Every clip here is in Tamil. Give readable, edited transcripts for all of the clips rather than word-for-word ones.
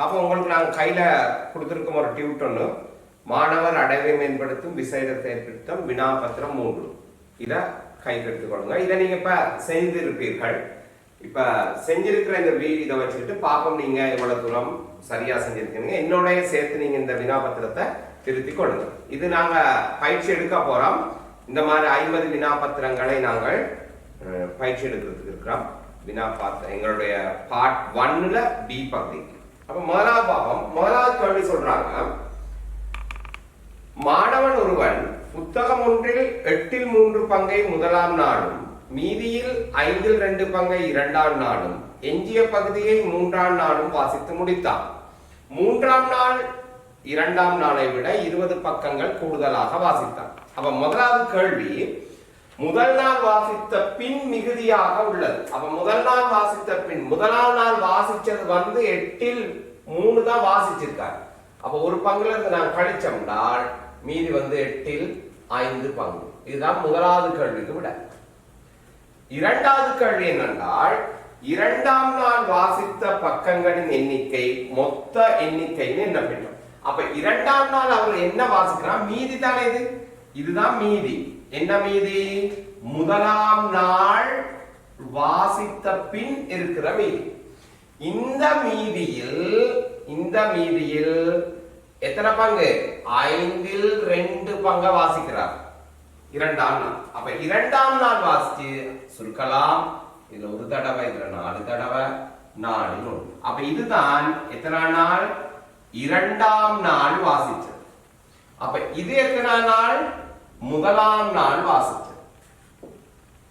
அப்போ உங்களுக்கு நாங்கள் கையில் கொடுத்துருக்கோம் ஒரு டியூட் ஒன்று, மாணவர் அடைவை மேம்படுத்தும் விசேட செயற்திட்டம் வினாபத்திரம் 3. இதை கைக்கு எடுத்துக்கொள்ளுங்க. இதை நீங்க இப்ப செய்திருப்பீர்கள். இப்ப செஞ்சிருக்கிற இந்த இதை வச்சுக்கிட்டு பாப்போம் நீங்க எவ்வளவு தூரம் சரியா செஞ்சிருக்கீங்க. என்னோட சேர்த்து நீங்க இந்த வினாபத்திரத்தை திருத்தி கொள்ளுங்க. இது நாங்க பயிற்சி எடுக்க போறோம். இந்த மாதிரி 50 வினாபத்திரங்களை நாங்கள் பயிற்சி எடுக்கிறதுக்கு இருக்கிறோம். வினாபாத்திரம் எங்களுடைய பார்ட் 1ல பி பகுதி. அப்ப முதலாவது பாப்போம். முதலாவது கேள்வி சொல்றாங்க, மாணவன் ஒருவன் புத்தகம் ஒன்றில் 8/3 பங்கை முதலாம் நாளும் மீதியில் 5/2 பங்கை 2ஆம் நாளும் எஞ்சிய பகுதியை 3ஆம் நாளும் வாசித்து முடித்தான். 3ஆம் நாள் 2ஆம் நாளை விட 20 பக்கங்கள் கூடுதலாக வாசித்தான். அப்ப முதலாவது கேள்வி, முதல் நாள் வாசித்த பின் மிகுதியாக உள்ளது. அப்ப முதல் நாள் வாசித்த பின், முதலாம் நாள் வாசிச்சது 8/3 தான் வாசிச்சிருக்காரு. அப்ப ஒரு பங்குல இருந்து நான் கழிச்சோம்னால் மீதி 8/5 பங்கு. இதுதான் முதலாவது கேள்விக்கு விட. இரண்டாவது கேள்வி என்னென்றால், 2ஆம் நாள் வாசித்த பக்கங்களின் எண்ணிக்கை மொத்த எண்ணிக்கைன்னு என்ன பண்ணும். அப்ப 2ஆம் நாள் அவர் என்ன வாசிக்கிறார்? மீதி தானே இது. இதுதான் மீதி. என்ன மீதி? முதலாம் நாள் வாசித்த பின் இருக்கிற மீதி. இந்த மீதியில் எத்தனை பங்கு? 5/2 பங்க வாசிக்கிறார் 2ஆம் நாள். அப்ப 2ஆம் நாள் வாசிச்சு சுருக்கலாம். இதுல ஒரு தடவை, இதுல 4 தடவை, 4. அப்ப இதுதான் எத்தனை நாள்? 2ஆம் நாள் வாசிச்சது. அப்ப இது எத்தனை நாள்? முதலாம் நாள் வாசிச்சது.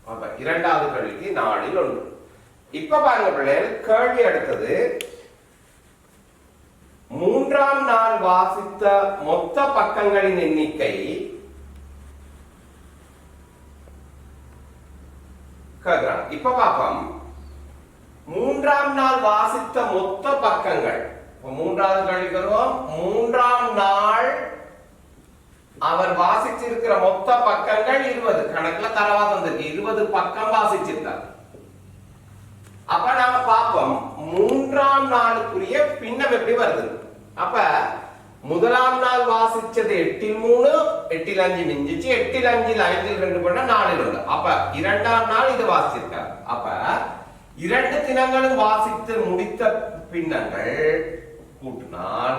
அப்ப இரண்டாவது கேள்விக்கு 4/1. இப்ப பாருங்க பிள்ளைகள், கேள்வி அடுத்தது, 3ஆம் நாள் வாசித்த மொத்த பக்கங்களின் எண்ணிக்கை கேட்கிறாங்க. இப்ப பாப்போம், 3ஆம் நாள் வாசித்த மொத்த பக்கங்கள். 3வது கேள்வி வருவோம். 3ஆம் நாள் அவர் வாசிச்சிருக்கிற மொத்த பக்கங்கள் 20. கணக்குல தரவா தந்திருக்கு. 20 பக்கம் வாசிச்சிருக்கார். அப்ப நாம பாப்போம் 3ஆம் நாளுக்குரிய பின்னம் எப்படி வருது. அப்ப முதலாம் நாள் வாசிச்சது 8/3, 8/5 மிஞ்சிச்சு. 8/5 5/2 பண்ண 4. அப்ப 2ஆம் நாள் இது வாசிச்சிருக்கார். அப்ப 2 தினங்களும் வாசித்து முடித்த பின்னங்கள் கூட்டினால்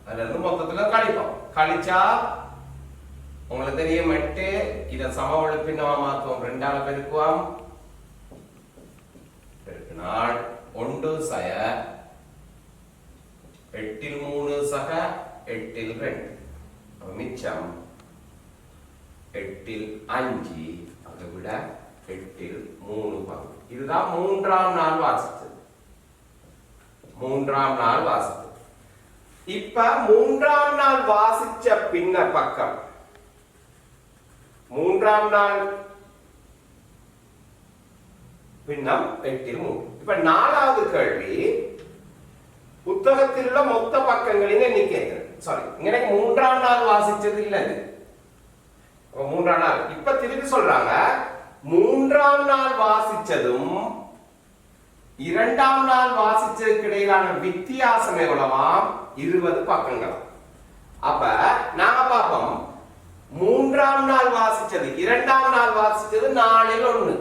அதுல மொத்தத்துல கழிப்போம். கழிச்சா உங்களுக்கு தெரியும் 8. இத சமவெளி பின்னமா மாத்துவோம். 2ஆல பெருக்குவோம். பெருக்கினால் 1 சய 8/3 சக 8/2. மிச்சம் 8/5. அதை விட 8/3 பங்கு. இதுதான் 3ஆம் நாள் வாசித்தது. 3ஆம் நாள் வாசித்தது. இப்ப 3ஆம் நாள் வாசிச்ச பின்ன பக்கம், 3ஆம் நாள் பின்னம் 8/3. இப்ப 4வது கேள்வி, புத்தகத்தில் உள்ள மொத்த பக்கங்களின் எண்ணிக்கை. சாரி, இங்க 3ஆம் நாள் வாசிச்சது இல்ல. இது 3ஆம் நாள். இப்ப திருப்பி சொல்றாங்க, 3ஆம் நாள் வாசிச்சதும் 2ஆம் நாள் வாசிச்சதுக்கு இடையிலான வித்தியாசம் எவ்வளவாம்? 20 பக்கங்கள். அப்ப நாங்க பாப்போம், 3ஆம் நாள் வாசிச்சது 2ஆம் நாள் வாசிச்சது 4/1.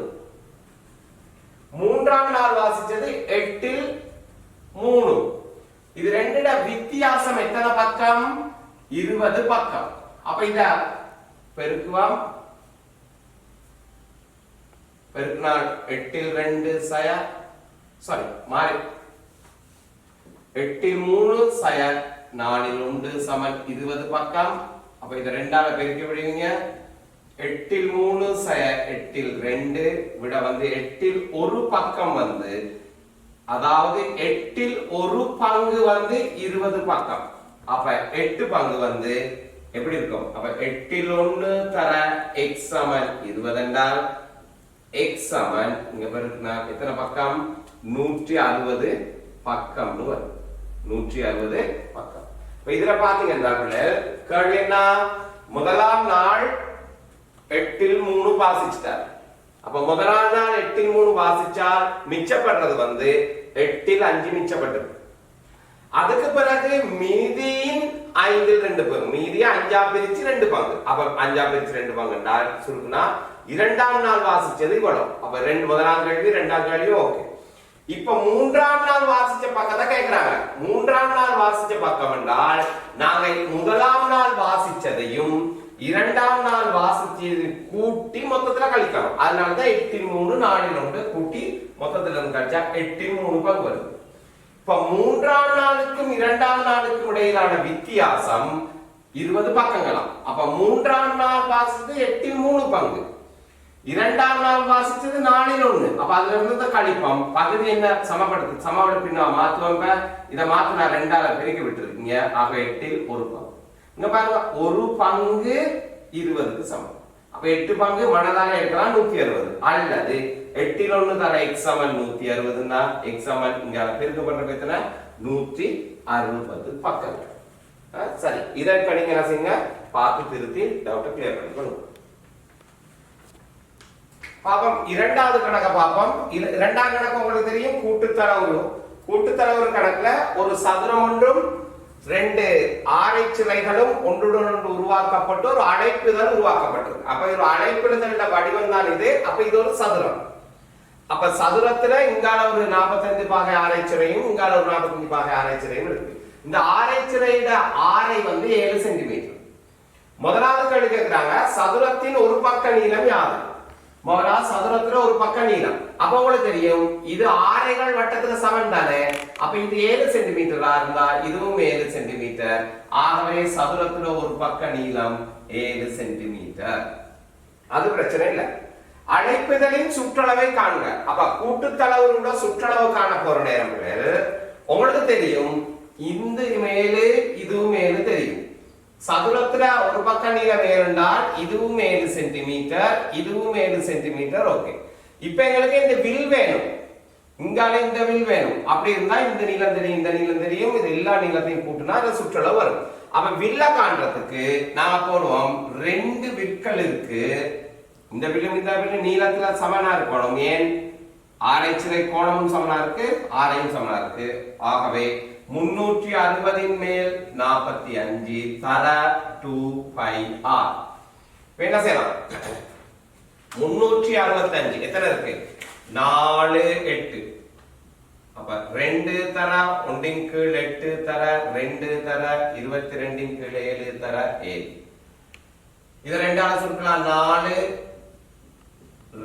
3ஆம் நாள் வாசிச்சது 8/3. இது ரெண்டோட வித்தியாசம் எத்தனை பக்கம்? 20 பக்கம். அப்ப இத பெருக்குவோம். பெருக்கினால் 8/2 சய, சாரி மாறி 8/3 சய 4/1 சமன் 20 பக்கம். அப்ப இத 2ஆல பெருக்கி விடுவீங்க. 8/3 சய 8/2 விட 8/1 பக்கம் அதாவது 8/1 பங்கு 20 பக்கம். அப்ப 8 பங்கு எப்படி இருக்கும்? அப்ப 8/1 தர x சமன் 20 என்றால் x சமன் இங்க பெருக்கினா எத்தனை பக்கம்? 160 பக்கம். 160 பக்கம். இப்ப இதுல பாத்தீங்கன்னா கேள்வி என்ன? முதலாம் நாள் 8/3 வாசிச்சிட்டார். அப்ப முதலாம் நாள் 8/3 வாசிச்சால் மிச்சப்படுறது 8/5 மிச்சப்பட்டது. அதுக்கு பிறகு மீதியின் 5/2 மீதியை 5ஆ பிரிச்சு 2 பங்கு. அப்ப 5ஆ பிரிச்சு 2 பங்குண்டா சுருக்குனா இரண்டாம் நாள் வாசிச்சது இவ்வளவு. அப்ப முதலாம் கேள்வி இரண்டாம் கேள்வி ஓகே. இப்ப மூன்றாம் நாள் வாசிச்ச பக்கத்தை கேட்கிறாங்க. மூன்றாம் நாள் வாசிச்ச பக்கம் என்றால் நாங்க முதலாம் நாள் வாசிச்சதையும் இரண்டாம் நாள் வாசிச்சது கூட்டி மொத்தத்துல கழிக்கணும். அதனாலதான் 8/3 4/1 கூட்டி மொத்தத்துல கழிச்சா 8/3 பங்கு வருது. இப்ப மூன்றாம் நாளுக்கும் இரண்டாம் நாளுக்கும் இடையிலான வித்தியாசம் 20 பக்கங்களாம். அப்ப மூன்றாம் நாள் வாசிச்சது 8/3 பங்கு, இரண்டாம் நாள் வாசிச்சது 4/1. அப்ப அதுல இருந்து கழிப்போம். பகுதி என்ன சமப்படுத்தினா மாத்துவாங்க. இதை மாத்து நான் 2ஆல பெருக்கி விட்டுருக்கீங்க. ஆக 8/1 பங்கு. இங்க பாருங்க, ஒரு பங்கு 20க்கு சமம். அப்ப 8 பங்கு மனதால எடுக்கலாம் 160. அல்லது 8/1 தர x = 160 x இங்க பெருக்கப்படுற எத்தனை 160 பக்கங்கள். சரி, இதை நீங்க என்ன செய்யுங்க, பார்த்து திருத்தி டவுட் கிளியர் பண்ணிக்கணும். பாப்போம் இரண்டாவது கணக்கை பார்ப்போம். இரண்டாம் கணக்கு உங்களுக்கு தெரியும், கூட்டுத்தரவு. கூட்டுத்தரவு கணக்குல ஒரு சதுரம் ஒன்றும் 2 ஆரைச்சிலைகளும் ஒன்றுடன் ஒன்று உருவாக்கப்பட்டு ஒரு அடைப்பிதழ் உருவாக்கப்பட்டது. அப்ப ஒரு அடைப்பிதழோட வடிவம் தான் இது. அப்ப இது ஒரு சதுரம். அப்ப சதுரத்துல இங்கால ஒரு 45 பாகை ஆரைச்சிலையும் இங்கால ஒரு 45 பாகை ஆரைச்சிலையும் இருக்கு. இந்த ஆரைச்சிலையோட ஆரை 7 சென்டிமீட்டர். முதலாவது கேள்வி கேட்கிறாங்க, சதுரத்தின் ஒரு பக்க நீளம் யாது? முதலாவது சதுரத்துல ஒரு பக்க நீளம். அப்ப உங்களுக்கு தெரியும் இது ஆரைகள் வட்டத்துல சமன் தானே. அப்ப இது 7 சென்டிமீட்டரா இருந்தா இதுவும் 7 சென்டிமீட்டர். ஆகவே சதுரத்துல ஒரு பக்க நீளம் 7 சென்டிமீட்டர். அது பிரச்சனை இல்லை. அடைப்பிதழின் சுற்றளவை காண்க. அப்ப கூட்டுத்தளவோட சுற்றளவு காண போற நேரங்கள் உங்களுக்கு தெரியும் இந்த மேலு இதுவும் மேலு தெரியும். சதுரத்துல ஒரு பக்க நீளம் இருந்தால் இதுவும் 7 சென்டிமீட்டர், இதுவும் 7 சென்டிமீட்டர். ஓகே, இப்ப எங்களுக்கு இந்த வில் வேணும், இங்கால இந்த வில் வேணும். அப்படி இருந்தா இந்த நீளம் தெரியும், இந்த நீளம் தெரியும், இது எல்லா நீளத்தையும் கூட்டினா அது சுற்றளவு வரும். அப்ப வில்ல காண்றதுக்கு நாம போடுவோம் 2 விற்கள் இருக்கு. இந்த வில்லும் இந்த வில்லும் நீளத்துல சமனா இருக்கணும். ஏன் ஆரைச்சிலை கோணமும் சமனா இருக்கு, ஆரையும் சமனா இருக்கு. ஆகவே 360 மேல் 45 தர 2πr. என்ன செய்யலாம், 365 எத்தனை இருக்கு 4 8. அப்ப 2 தர 1 கீழ் 8 தர 2 தர 22 கீழ் 7 தர 7. இத ரெண்டால சுருக்கலாம் 4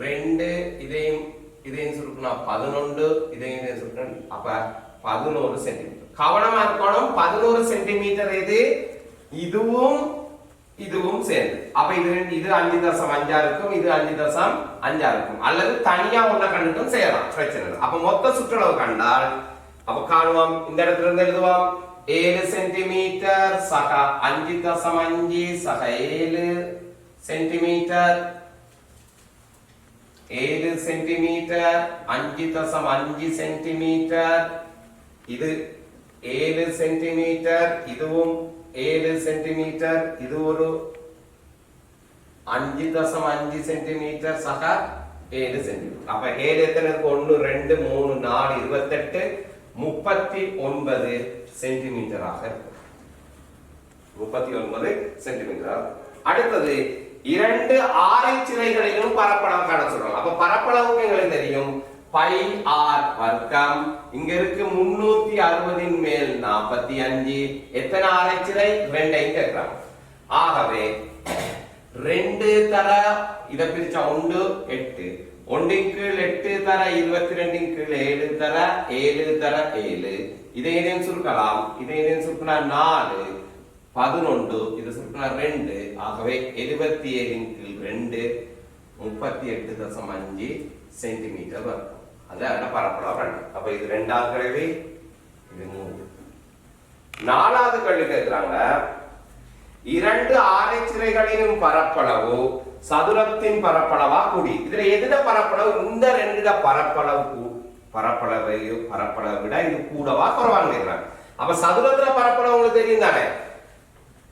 2 இதையும் சுருக்கலாம் 11 இதையும் சுருக்கலாம். அப்ப 11 சென்டிமீட்டர். கவனமா இருக்கணும், 11 சென்டிமீட்டர் இது இதுவும் சேர்ந்து. அப்ப இது 5.5 இருக்கும், இது 5.5 இருக்கும். அல்லது தனியா ஒண்ண கண்டுட்டும் செய்யலாம், பிரச்சனை இல்லை. அப்ப மொத்த சுற்றளவு கண்டால் அப்ப காணுவோம், இந்த இடத்துல இருந்து எழுதுவோம் 7 சென்டிமீட்டர் சக 5.5 சக 7 சென்டிமீட்டர். 7 centimetre 5.5 centimetre. இது 7 சென்டிமீட்டர், இதுவும் 7 சென்டிமீட்டர், இது ஒரு 5.5 சென்டிமீட்டர் சக 7 சென்டிமீட்டர். அப்ப 7 எத்தனை இருக்கு 1 2 3 4 28 39 சென்டிமீட்டராக இருக்கும். 39 சென்டிமீட்டர். அடுத்தது 2 ஆரைச்சிலைகளிலும் பரப்பளவு காண சொல்றாங்க. அப்ப பரப்பளவுக்கு எங்களுக்கு தெரியும் பை ஆர் வர்க்கம். இங்க இருக்கு 360 மேல் 45. எத்தனை ஆரைச்சிலை 2 கேட்கிறாங்க. ஆகவே 2 தர இத பிரிச்சா 1 8 1 கீழ் 8 தர 22 கீழ் 7 தர 7 தர 7. இதையும் சுருக்கலாம், இதையும் சுருக்கினா 4 11 இது சுருக்கினா 2. ஆகவே 77 கீழ் 2 38.5 சென்டிமீட்டர் வரும். அதான் பரப்பளவு. அப்ப இது 2வது கேள்வி, இது 3. 4வது கேள்வி கேட்கிறாங்க, 2 ஆரைச்சிலைகளின் பரப்பளவு சதுரத்தின் பரப்பளவா கூடி. இதுல எதுல பரப்பளவு, இந்த 2 பரப்பளவை விட இது கூடவா குறைவான்னு கேட்கிறாங்க. அப்ப சதுரத்துல பரப்பளவு உங்களுக்கு தெரியும் தானே.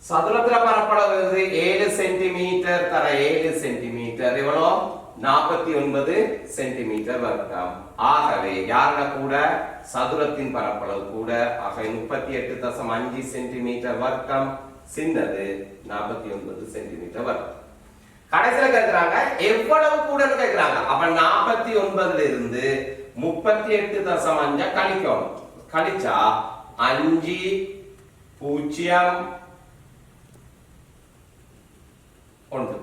சதுரத்துல பரப்பளவு 7 சென்டிமீட்டர் தர 7 சென்டிமீட்டர் எவ்வளவு 49 சென்டிமீட்டர் வர்க்கம். ஆகவே யாரோட கூட சதுரத்தின் பரப்பளவு கூட. ஆகவே 38.5 சென்டிமீட்டர் வர்க்கம் சின்னது 49 சென்டிமீட்டர் வர்க்கம். கடைசியில கேக்குறாங்க எவ்வளவு கூட கேக்குறாங்க. அப்ப 49ல இருந்து 38.5 கழிக்கணும். கழிச்சா 5 0 1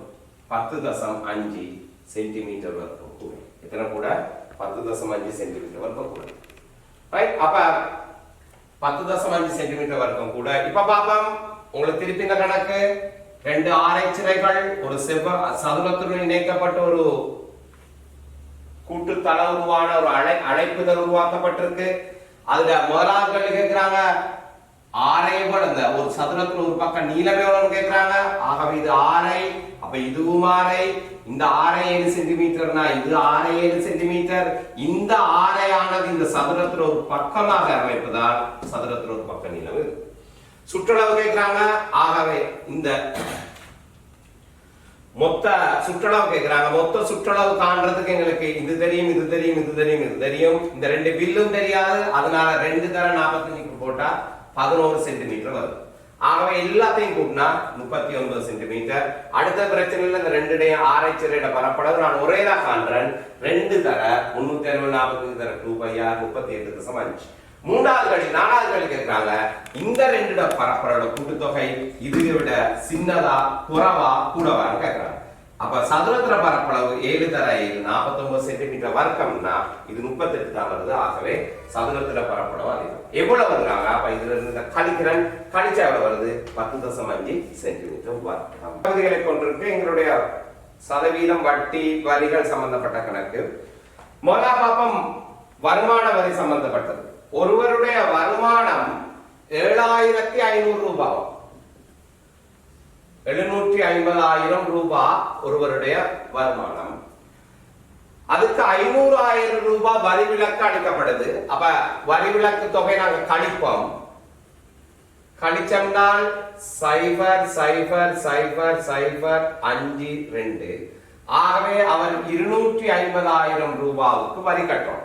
10.5 சென்டிமீட்டர் வர்க்கம் கூட. எத்தனை கூட? 10.5 சென்டிமீட்டர் வர்க்கம் கூட. ரைட். அப்ப 10.5 சென்டிமீட்டர் வர்க்கம் கூட. இப்ப பாப்போம் உங்களுக்கு திருப்பி இந்த கணக்கு. ரெண்டு ஆரைச்சிறைகள் ஒரு சதுரத்துடன் இணைக்கப்பட்ட ஒரு கூட்டு தள உருவான ஒரு அழைப்புதல் உருவாக்கப்பட்டிருக்கு. அதுல முதலாவது கேட்கிறாங்க ஆரைகள் அந்த ஒரு சதுரத்துல ஒரு பக்கம் நீளம் எவ்வளவு கேட்கிறாங்க. ஆகவே இது ஆரை. அப்ப இதுவும் ஆரை. இந்த ஆரை 7 சென்டிமீட்டர்னா இது ஆரை 7 சென்டிமீட்டர். இந்த ஆரையானது இந்த சதுரத்துல ஒரு பக்கமாக அமைப்பதால் சதுரத்துல ஒரு பக்க நீளம் இருக்கு. சுற்றளவு கேட்கிறாங்க. ஆகவே இந்த மொத்த சுற்றளவு கேட்கிறாங்க. மொத்த சுற்றளவு காண்றதுக்கு எங்களுக்கு இது தெரியும் இது தெரியும் இது தெரியும் இது தெரியும். இந்த ரெண்டு பில்லும் தெரியாது. அதனால 2 தர 45 போட்டா 11 சென்டிமீட்டர் வருது. ஆகவே எல்லாத்தையும் கூட்டினா 39 சென்டிமீட்டர். அடுத்த பிரச்சனையில இந்த ரெண்டுடைய ஆரைச்சிறையோட பரப்பளவு நான் ஒரே தான் காண்றேன். 2 தர 360 தர 2πr 38.5. நாலாவது கழி கேட்கிறாங்க இந்த ரெண்டு பரப்பளவோட கூட்டுத்தொகை இதை விட சின்னதா குறைவா கூடவான்னு கேட்கிறாங்க. அப்ப சதுரத்திர பரப்பளவு 7 தர 7 49 சென்டிமீட்டர் வர்க்கம்னா இது 38 தான் வருது. ஆகவே சதுரத்திர பரப்பளவு அதிகம். எவ்வளவு வருகிறாங்க? அப்ப இதுல இருந்து கழிக்கிறேன். கழிச்சா எவ்வளவு வருது? 10.5 சென்டிமீட்டர் வர்க்கம். பகுதிகளை கொண்டிருக்கு எங்களுடைய சதவீதம் வட்டி வரிகள் சம்பந்தப்பட்ட கணக்கு. முதலா பாப்பம் வருமான வரி சம்பந்தப்பட்டது. ஒருவருடைய வருமானம் 7,500 ரூபாய். 750,000 ரூபாய் ஒருவருடைய வருமானம். அதுக்கு 500,000 ரூபாய் வரி விலக்கு அளிக்கப்படுது. அப்ப வரி விலக்கு தொகை நாங்க கழிப்போம். கழிச்சோம்னால் 0,0,0,0,0,5,2. ஆகவே அவர் 250,000 ரூபாவுக்கு வரி கட்டணும்.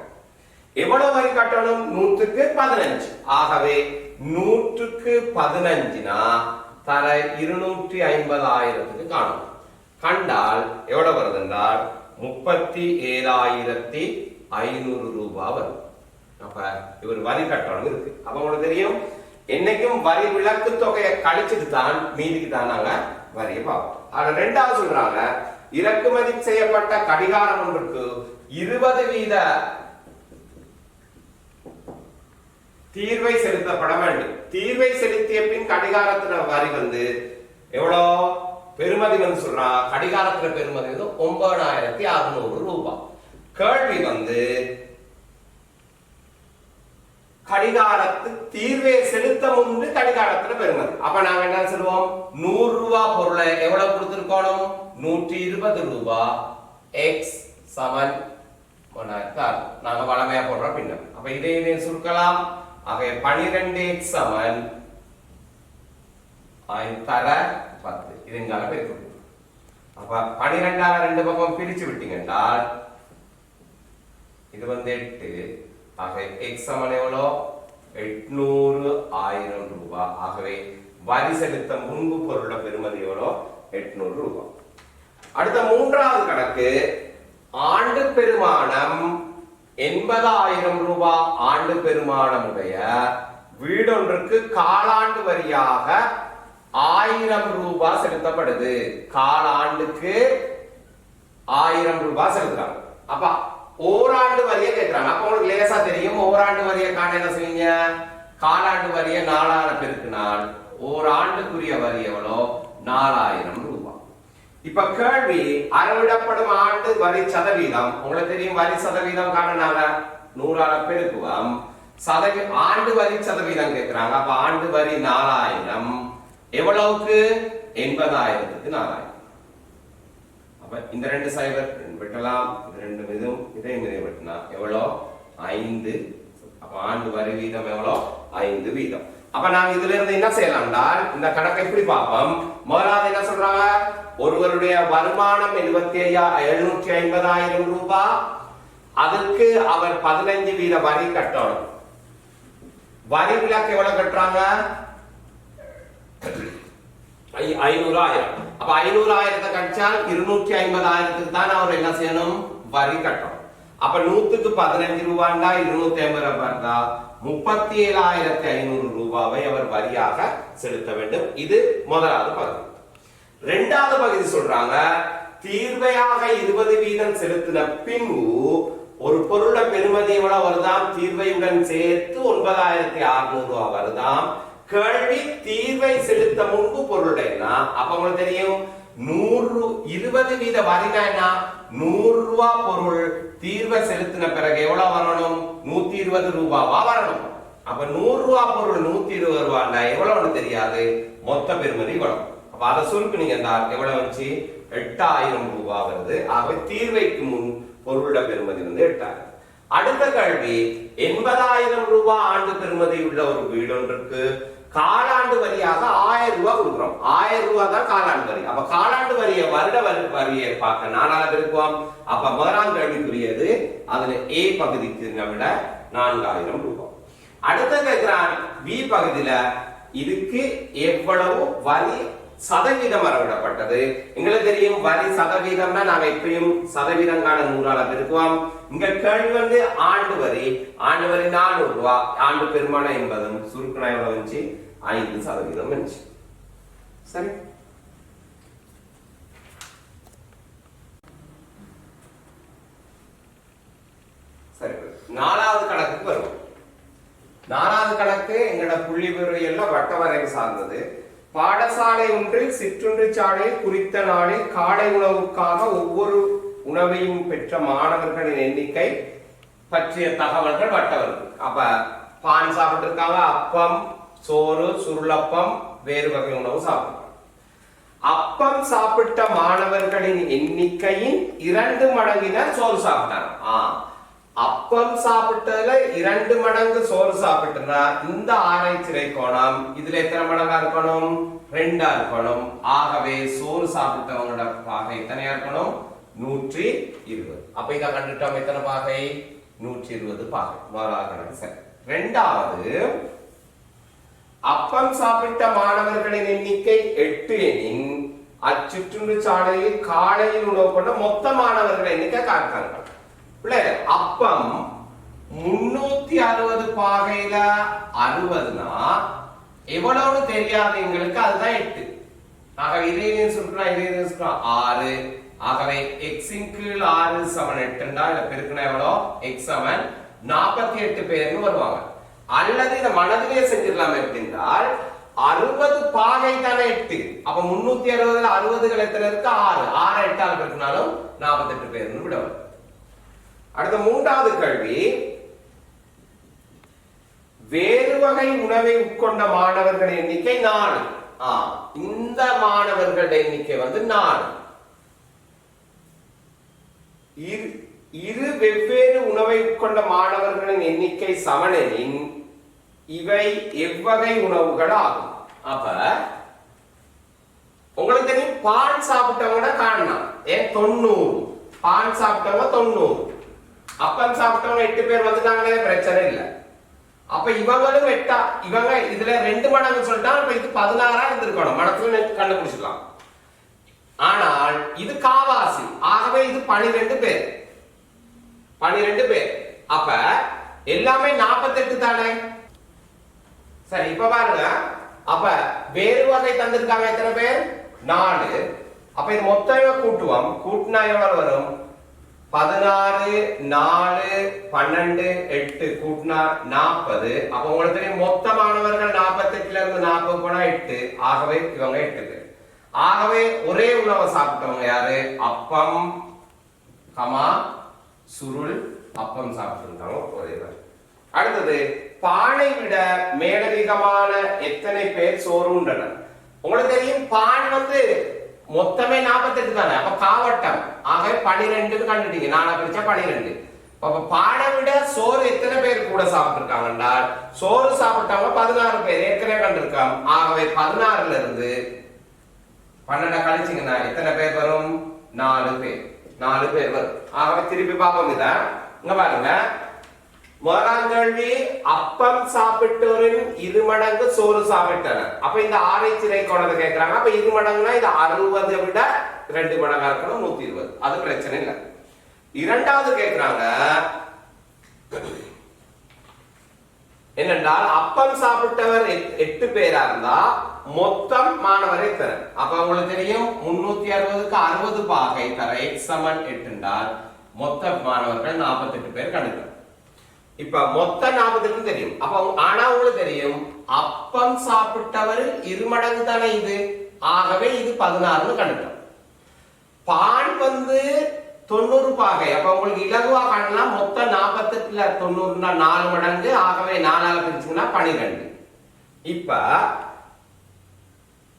எவ்வளவு வரி கட்டணும்? 100க்கு 15. ஆகவே 100க்கு 15னா தர 250,000க்கு காணும். கண்டால் எவ்வளவு வருது என்றால் 37,500 ரூபாய் வரும். அப்ப இவர் வரி கட்டணும் இருக்கு. அப்ப உங்களுக்கு தெரியும் என்னைக்கும் வரி விலக்கு தொகையை கழிச்சுட்டு தான் மீதிக்கு தான் நாங்க வரியை பார்ப்போம். ஆனா ரெண்டாவது சொல்றாங்க இறக்குமதி செய்யப்பட்ட கடிகாரம் ஒன்றுக்கு 20% தீர்வை செலுத்தப்பட வேண்டும். தீர்வை செலுத்திய பின் கடிகாரத்துல வரி எவ்வளோ பெருமதி சொல்றா. கடிகாரத்துல பெருமதி 9,600 ரூபாய். கேள்வி கடிகாரத்து தீர்வை செலுத்த முன்பு கடிகாரத்துல பெருமதி. அப்ப நாங்க என்ன சொல்லுவோம்? 100 ரூபாய் பொருளை எவ்வளவு கொடுத்திருக்கணும்? 120 ரூபாய். எக்ஸ் சமன் நாங்க வளமையா போடுறோம் பின்னர். அப்ப இதை சுருக்கலாம். ஆக 12x சமன் தர 10. இது எங்கால பெருக்க. அப்ப 12ஆல ரெண்டு பக்கம் பிரிச்சு விட்டீங்கன்றால் இது 8. ஆக x சமன் எவ்வளோ? 800,000 ரூபாய். ஆகவே வரி செலுத்த முன்பு பொருளோட பெறுமதி எவ்வளோ? 800 ரூபாய். அடுத்த மூன்றாவது கணக்கு ஆண்டு பெருமானம் 80,000 ரூபாய். ஆண்டு பெருமானம் உடைய வீடொன்றுக்கு காலாண்டு வரியாக 1000 ரூபாய் செலுத்தப்படுது. காலாண்டுக்கு 1000 ரூபாய் செலுத்துறாங்க. அப்ப ஓராண்டு வரியை கேட்கிறாங்க. அப்ப உங்களுக்கு லேசா தெரியும். ஓராண்டு வரியை காண என்ன செய்வீங்க? காலாண்டு வரியை 4ஆல பெருக்கினால் ஓராண்டுக்குரிய வரி எவ்வளோ? 4,000 ரூபாய். இப்ப கேள்வி அறவிடப்படும் ஆண்டு வரி சதவீதம். உங்களுக்கு தெரியும் வரி சதவீதம் காரணால 100ஆல பெருக்குவோம். ஆண்டு வரி சதவீதம் கேட்கிறாங்க. அப்ப ஆண்டு வரி 4,000 எவ்வளவுக்கு? 80,000க்கு 4,000. அப்ப இந்த ரெண்டு சைபர் வெட்டலாம். இது ரெண்டு மீதும் இதை வெட்டினா எவ்வளோ? 5. அப்ப ஆண்டு வரி வீதம் எவ்வளோ? 5 வீதம். அப்ப நாங்க இதுல இருந்து என்ன செய்யலாம்? இந்த கணக்கை எப்படி பார்ப்போம்? முதலாவது என்ன சொல்றாங்க? ஒருவருடைய வருமானம் 750,000 ரூபாய், அதுக்கு அவர் 15% வரி கட்டணும். வரி விலக்கு எவ்வளவு கட்டுறாங்க? 500,000. அப்ப 500,000 கட்டிச்சால் 250,000 தான் அவர் என்ன செய்யணும்? வரி கட்டணும். அப்ப 100க்கு 15 ரூபாண்டா 250 ரூபாண்டா 37,500 ரூபாவை அவர் வரியாக செலுத்த வேண்டும். இது முதலாவது பகுதி. இரண்டாவது பகுதி சொல்றாங்க, தீர்வையாக 20% செலுத்தின பின்பு ஒரு பொருளோட பெறுமதி எவ்வளவு வருதாம்? தீர்வையுடன் சேர்த்து 9,600 ரூபாய் வருதாம். கேள்வி, தீர்வை செலுத்த முன்பு பொருளுடைனா அப்ப உங்களுக்கு தெரியும் 20% வரினா என்ன? 100 ரூபாய் பொருள் தீர்வை செலுத்தின பிறகு எவ்வளவு வரணும்? 120 ரூபாவா வரணும். அப்ப 100 ரூபாய் பொருள் 120 ரூபாய்னா எவ்வளவுன்னு தெரியாது, மொத்த பெறுமதி வரும். அப்ப அதை சுருக்குனீங்க எவ்வளவு வந்துச்சு? 8,000 ரூபாய் வருது. ஆகவே தீர்வைக்கு முன் பொருளோட பெறுமதி வந்து 8,000. அடுத்த கேள்வி, 80,000 ரூபாய் ஆண்டு பெறுமதி உள்ள ஒரு வீடு ஒன்றுக்கு காலாண்டு வரியாக 1000 ரூபாய் கொடுக்கிறோம். 1000 ரூபாய் தான் காலாண்டு வரி. அப்ப காலாண்டு வரியை வருட வரியை பார்க்க 4ஆல பெருக்குவோம். அப்ப முதலாம் கேள்விக்குரியது அதுல ஏ பகுதிக்கு விட 4,000 ரூபாய். அடுத்த கேட்கிறான் பி பகுதியில இதுக்கு எவ்வளவு வரி சதவீதம் வரவிடப்பட்டது. எங்களுக்கு தெரியும் வரி சதவீதம்னா நாங்க எப்பயும் சதவீதங்கான 100ஆல பெருக்குவோம். இங்க கேள்வி வந்து ஆண்டு வரி 400 ரூபாய், ஆண்டு பெருமானம் 80, சுருக்கணா எவ்வளவு வந்துச்சு? 5% வந்துச்சு. சரி, சரி. 4வது கணக்குக்கு வருவோம். 4வது கணக்கு எங்களோட புள்ளி விவரம் வட்டவரை சார்ந்தது. பாடசாலை ஒன்றில் சிற்றுண்டி சாலை குறித்த நாளில் காலை உணவுக்காக ஒவ்வொரு உணவையும் பெற்ற மாணவர்களின் எண்ணிக்கை பற்றிய தகவல்கள் வட்டவர்கள். அப்ப பான் சாப்பிட்டு இருக்காங்க, அப்பம், சோறு, சுருளப்பம், வேறு வகை உணவு சாப்பிட்டாங்க. அப்பம் சாப்பிட்ட மாணவர்களின் எண்ணிக்கையின் 2 மடங்கினர் சோறு சாப்பிட்டாங்க. அப்பம் சாப்பிட்டதுல 2 மடங்கு சோறு சாப்பிட்டுனா இந்த ஆராய்ச்சி கோணம் இதுல எத்தனை மடங்கா இருக்கணும்? 2ஆ இருக்கணும். ஆகவே சோறு சாப்பிட்டவங்களோட பாகை எத்தனையா இருக்கணும்? 120. அப்ப இத கண்டுட்டோம். எத்தனை பாகை? 120 பாகை. முதலாவது கணக்கு சரி. இரண்டாவது, அப்பம் சாப்பிட்ட மாணவர்களின் எண்ணிக்கை 8 எனின் அச்சுற்றுண்டு சாலையில் காலையில் உணவு கொண்ட மொத்த மாணவர்கள் எண்ணிக்கை காட்டுறாங்க. அப்பம் 360 பாகையில 60னா எவ்வளவு தெரியாது எங்களுக்கு, அதுதான் 8. ஆகவே இதே சொல்றா 6. ஆகவே x இன் கீழ் 6 = 8ண்டா இத பெருக்கினா எவ்வளவு? x = 48 பேர்னு வருவாங்க. அல்லது இத மனதிலே செஞ்சிரலாம். எப்படின்றால் 60 பாகை தானே 8. அப்ப 360ல 60கள் எத்தனை இருக்கு? 6. 6 8ஆல் பெருக்கினாலும் 48 பேர்னு விடுவாங்க. அடுத்த 3வது கேள்வி, வேறு வகை உணவை உட்கொண்ட மாணவர்கள் எண்ணிக்கை 4. இந்த மாணவர்களுடைய எண்ணிக்கை வந்து 4. இரு வெவ்வேறு உணவை உட்கொண்ட மாணவர்களின் எண்ணிக்கை சமனெனின் இவை எவ்வகை உணவுகள் ஆகும்? அப்ப உங்களுக்கு தெரியும், பான் சாப்பிட்டவங்க காணலாம். 90 பான் சாப்பிட்டவங்க 90, அப்பம் சாப்பிட்டவங்க 8 பேர் வந்துட்டாங்களே, பிரச்சனை இல்லை. அப்ப இவங்களும் 8, இவங்க இதுல 2 மடங்கு சொல்லிட்டா இப்ப இது 16ஆ இருந்திருக்கணும். மனசுல கண்டுபிடிச்சிடலாம். ஆனால் இது காவாசி. ஆகவே இது 12 பேர். 12 பேர். அப்ப எல்லாமே 48 தானே. சரி, இப்ப பாருங்க. அப்ப வேறு வகை தந்திருக்காங்க எத்தனை பேர்? 4. அப்ப இது மொத்தம் கூட்டுவோம். கூட்டினா எவ்வளவு வரும்? 16 4 12 8 கூட்டினா 40. அப்ப உங்களுக்கு தெரியும் மொத்த மாணவர்கள் 48ல இருந்து 40 போனா 8. ஆகவே இவங்க 8 பேர். ஆகவே ஒரே உணவை சாப்பிட்டவங்க யாரு? அப்பம் கமா சுருள் அப்பம் சாப்பிட்டிருந்தாங்க ஒரே. அடுத்தது, பானை விட மேலதிகமான எத்தனை பேர் சோறு உண்டனர்? உங்களுக்கு தெரியும் பான் வந்து மொத்தமே 48 தானே. அப்ப காவட்டம் ஆகவே 12 கண்டுட்டீங்க. 4 பிரிச்சா 12. அப்ப பானை விட சோறு எத்தனை பேர் கூட சாப்பிட்டிருக்காங்கன்னா சோறு சாப்பிட்டவங்க 16 பேர் ஏற்கனவே கண்டிருக்காங்க. ஆகவே 16ல இருந்து 12 கழிச்சீங்கன்னா எத்தனை பேர் வரும்? 4 பேர். 4 பேர் வரும். ஆகவே திருப்பி பார்ப்போம் இத. இங்க பாருங்க. முதலாம் கேள்வி, அப்பம் சாப்பிட்டோரின் 2 மடங்கு சோறு சாப்பிட்டனர். அப்ப இந்த ஆராய்ச்சியை கொண்டு கேட்கறாங்க. அப்ப 2 மடங்குனா இது 60 விட 2 மடங்கா இருக்கணும், 120. அது பிரச்சனை இல்லை. இரண்டாவது கேட்கிறாங்க என்னென்றால் அப்பம் சாப்பிட்டவர் 8 பேரா இருந்தா மொத்தம் மாணவரை தர. அப்ப உங்களுக்கு தெரியும் 360க்கு 60 பாகை தர x = 8 என்றால் மொத்த மாணவர்கள் 48 பேர் கணக்கு. இப்ப மொத்த 48 தெரியும். அப்ப ஆனா உங்களுக்கு தெரியும் அப்பம் சாப்பிட்டவரில் 2 மடங்கு தானே இது. ஆகவே இது 16 கணக்கு. பான் 90 பாகை. அப்ப உங்களுக்கு இலகுவா காணலாம். மொத்தம் 48ல 90னா 4 மடங்கு. ஆகவே 4ஆல பிரிச்சீங்கன்னா 12. இப்ப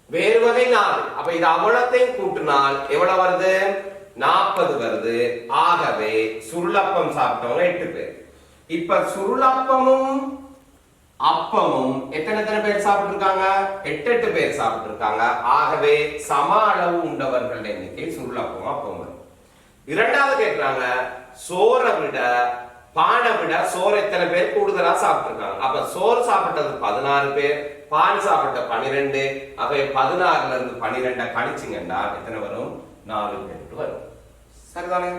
வேறு வகை 4. அப்ப இது அவ்வளத்தையும் கூட்டினால் எவ்வளவு வருது? 40 வருது. ஆகவே சுருளப்பம் சாப்பிட்டவங்க 8 பேர். இப்ப சுருளப்பமும் அப்பமும் எத்தனை பேர் சாப்பிட்டு இருக்காங்க? 8 பேர் சாப்பிட்டு இருக்காங்க. ஆகவே சம அளவு உண்டவர்கள் எண்ணிக்கை சுருளப்பமும் அப்பமும். இரண்டாவது கேட்கிறாங்க சோறை விட பானை விட சோறு எத்தனை பேர் கூடுதலா சாப்பிட்டு இருக்காங்க. அப்ப சோறு சாப்பிட்டது 16 பேர், பான் சாப்பிட்ட 12. அப்ப 16ல இருந்து 12 கழிச்சிங்கன்னா எத்தனை வரும்? 4 பேர் வரும். சரிதானே?